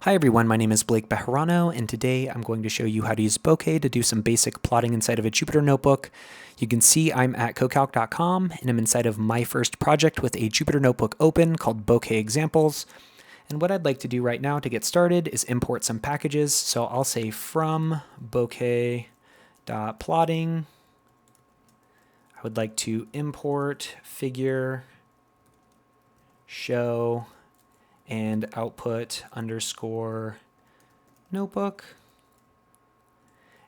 Hi everyone, my name is Blaec Bejarano, and today I'm going to show you how to use Bokeh to do some basic plotting inside of a Jupyter notebook. You can see I'm at CoCalc.com, and I'm inside of my first project with a Jupyter notebook open called Bokeh Examples. And what I'd like to do right now to get started is import some packages. So I'll say from bokeh.plotting, I would like to import figure, show, and output underscore notebook.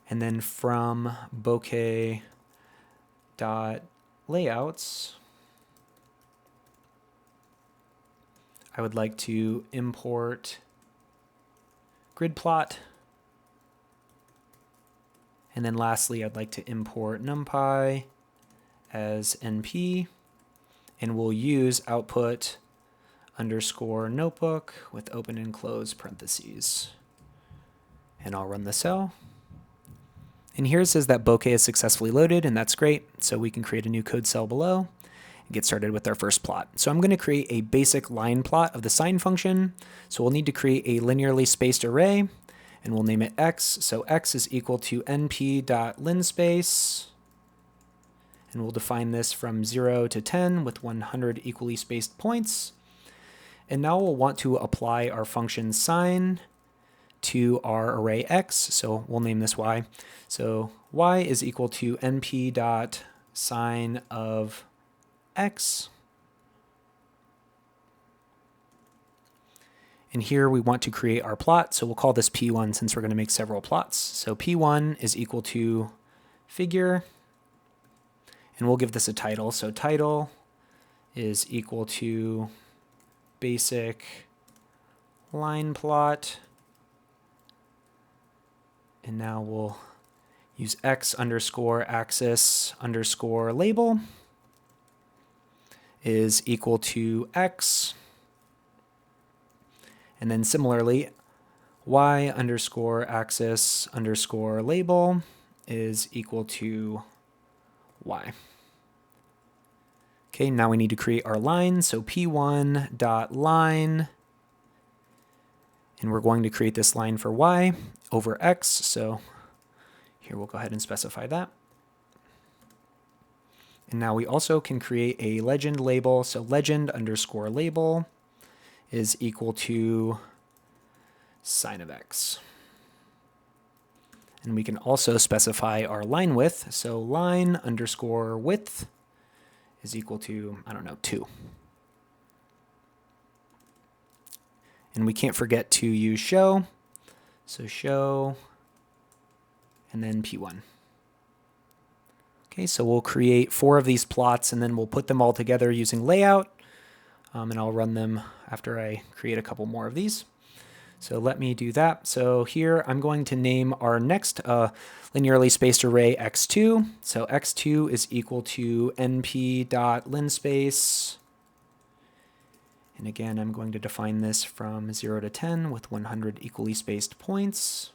And then from bokeh.layouts, I would like to import gridplot. And then lastly, I'd like to import numpy as np. And we'll use output underscore notebook with open and close parentheses. And I'll run the cell. And here it says that Bokeh is successfully loaded, and that's great. So we can create a new code cell below and get started with our first plot. So I'm going to create a basic line plot of the sine function. So we'll need to create a linearly spaced array, and we'll name it x. So x is equal to np.linspace. And we'll define this from 0 to 10 with 100 equally spaced points. And now we'll want to apply our function sine to our array x, so we'll name this y. So y is equal to np dot sine of x. And here we want to create our plot, so we'll call this p1 since we're going to make several plots. So p1 is equal to figure, and we'll give this a title. So title is equal to basic line plot. And now we'll use x underscore axis underscore label is equal to x. And then similarly, y underscore axis underscore label is equal to y. Okay, now we need to create our line. So p1 dot line, and we're going to create this line for y over x. So here we'll go ahead and specify that. And now we also can create a legend label. So legend underscore label is equal to sine of x. And we can also specify our line width. So line underscore width is equal to, 2. And we can't forget to use show. So show, and then p1. Okay, so we'll create 4 of these plots, and then we'll put them all together using layout. And I'll run them after I create a couple more of these. So let me do that. So here I'm going to name our next linearly spaced array x2. So x2 is equal to np.linspace. And again, I'm going to define this from 0 to 10 with 100 equally spaced points.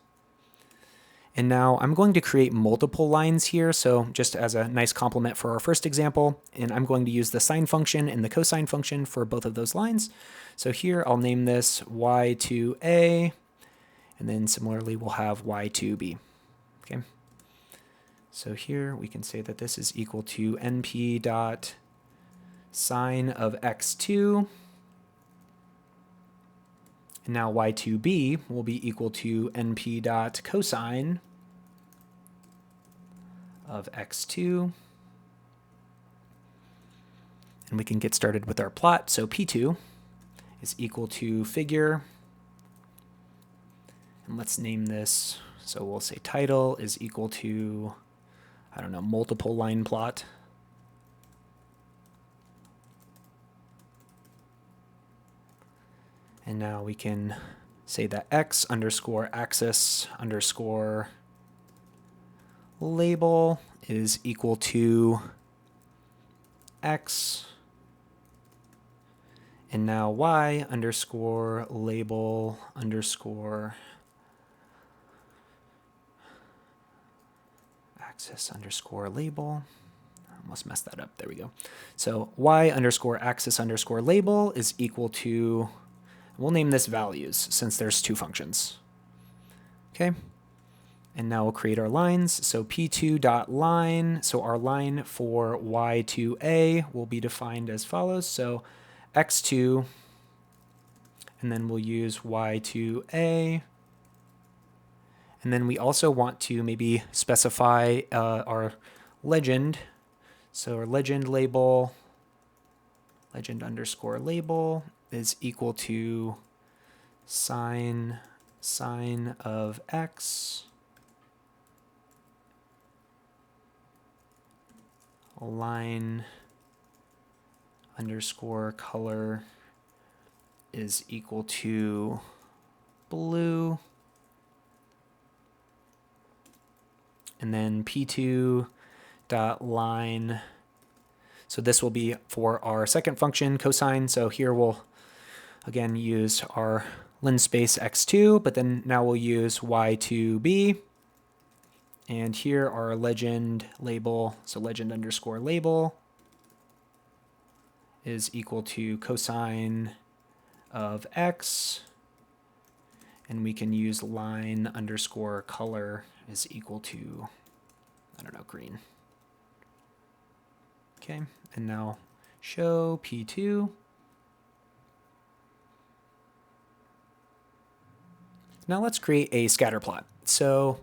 And now I'm going to create multiple lines here, so just as a nice complement for our first example, and I'm going to use the sine function and the cosine function for both of those lines. So here I'll name this y2a, and then similarly we'll have y2b. Okay. So here we can say that this is equal to np dot sine of x2. And now y2b will be equal to np dot cosine of x2. And we can get started with our plot. So p2 is equal to figure. And let's name this. So we'll say title is equal to, multiple line plot. And now we can say that x underscore axis underscore label is equal to x. And now y underscore label underscore axis underscore label. I almost messed that up. There we go. So y underscore axis underscore label is equal to We'll name this values since there's two functions. Okay. And now we'll create our lines. So p2.line, so our line for y2a will be defined as follows. So x2, and then we'll use y2a. And then we also want to maybe specify our legend. So our legend label, legend underscore label is equal to sine of x line underscore color is equal to blue, and then p2 dot line, so this will be for our second function, cosine. So here we'll again use our linspace x2, but then now we'll use y2b. And here our legend label, so legend underscore label is equal to cosine of x. And we can use line underscore color is equal to, I don't know, green. Okay, and now show p2. Now let's create a scatter plot. So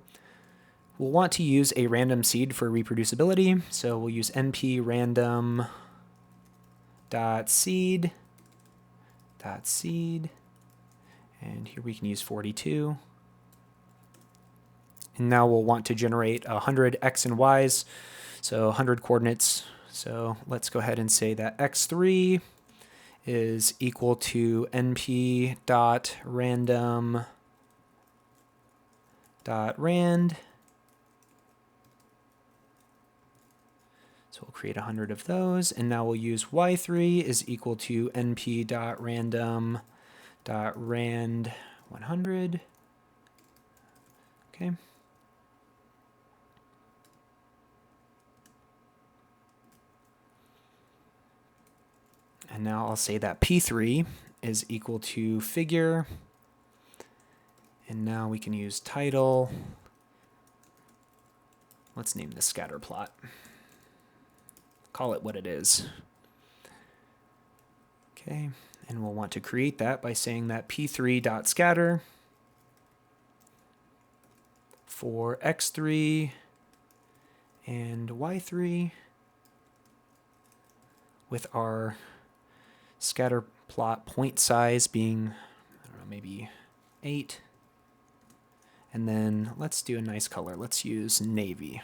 we'll want to use a random seed for reproducibility. So we'll use np random dot seed, and here we can use 42. And now we'll want to generate 100 x and y's, so 100 coordinates. So let's go ahead and say that x3 is equal to np dot random dot rand. So we'll create 100 of those, and now we'll use y3 is equal to np dot random dot rand 100. Okay. And now I'll say that p3 is equal to figure. And now we can use title. Let's name this scatter plot. Call it what it is. Okay, and we'll want to create that by saying that p3.scatter for x3 and y3 with our scatter plot point size being, I don't know, maybe 8. And then let's do a nice color. Let's use navy.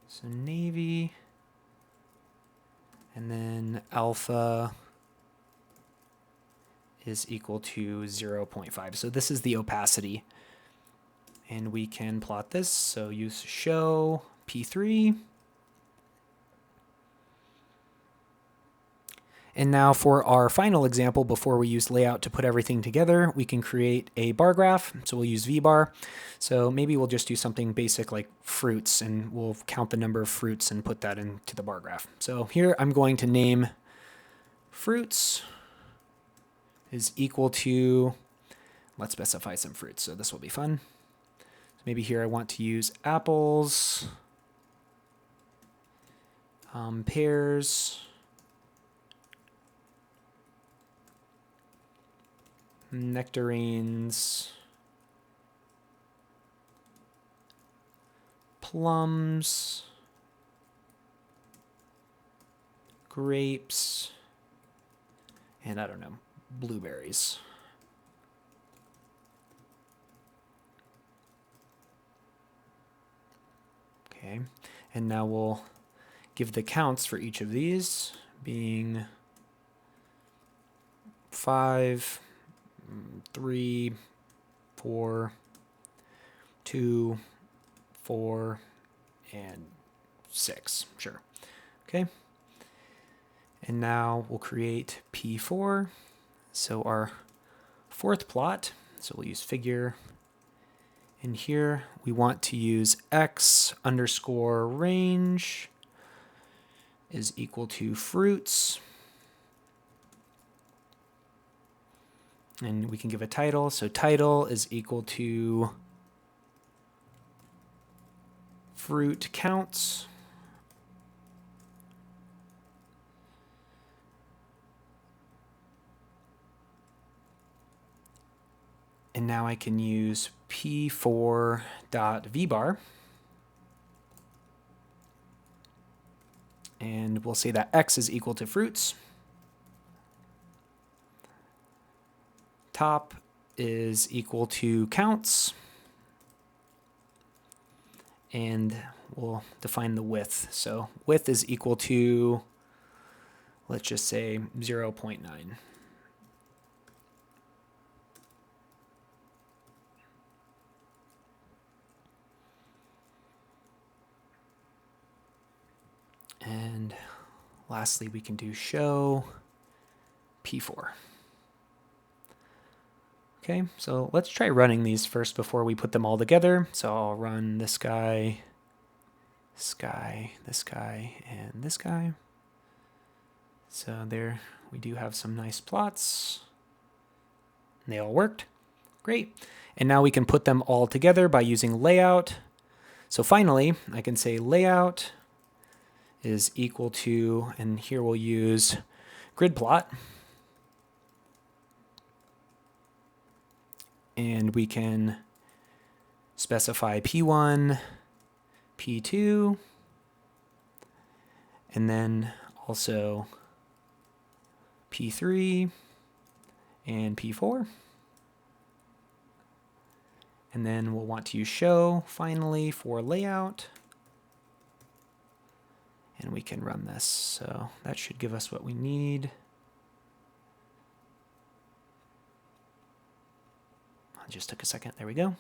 So navy, and then alpha is equal to 0.5. So this is the opacity. And we can plot this. So use show p3. And now for our final example, before we use layout to put everything together, we can create a bar graph. So we'll use vbar. So maybe we'll just do something basic like fruits, and we'll count the number of fruits and put that into the bar graph. So here I'm going to name fruits is equal to, let's specify some fruits. So this will be fun. So maybe here I want to use apples, pears, nectarines, plums, grapes, and I don't know, blueberries. Okay, and now we'll give the counts for each of these, being 5, 3, 4, 2, 4, and 6. Sure. Okay. And now we'll create P4. So our fourth plot. So we'll use figure. And here we want to use x underscore range is equal to fruits. And we can give a title. So title is equal to fruit counts. And now I can use p4.vbar. And we'll say that x is equal to fruits. Top is equal to counts. And we'll define the width. So width is equal to, let's just say 0.9. And lastly, we can do show P4. Okay, so let's try running these first before we put them all together. So I'll run this guy, this guy, this guy, and this guy. So there we do have some nice plots. They all worked. Great. And now we can put them all together by using layout. So finally, I can say layout is equal to, and here we'll use gridplot. And we can specify P1, P2, and then also P3 and P4. And then we'll want to use show finally for layout. And we can run this. So that should give us what we need. It just took a second. There we go.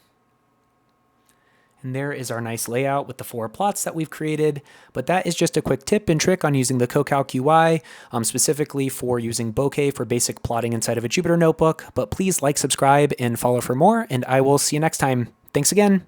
And there is our nice layout with the 4 plots that we've created. But that is just a quick tip and trick on using the CoCalc UI, specifically for using bokeh for basic plotting inside of a Jupyter notebook. But please like, subscribe, and follow for more. And I will see you next time. Thanks again.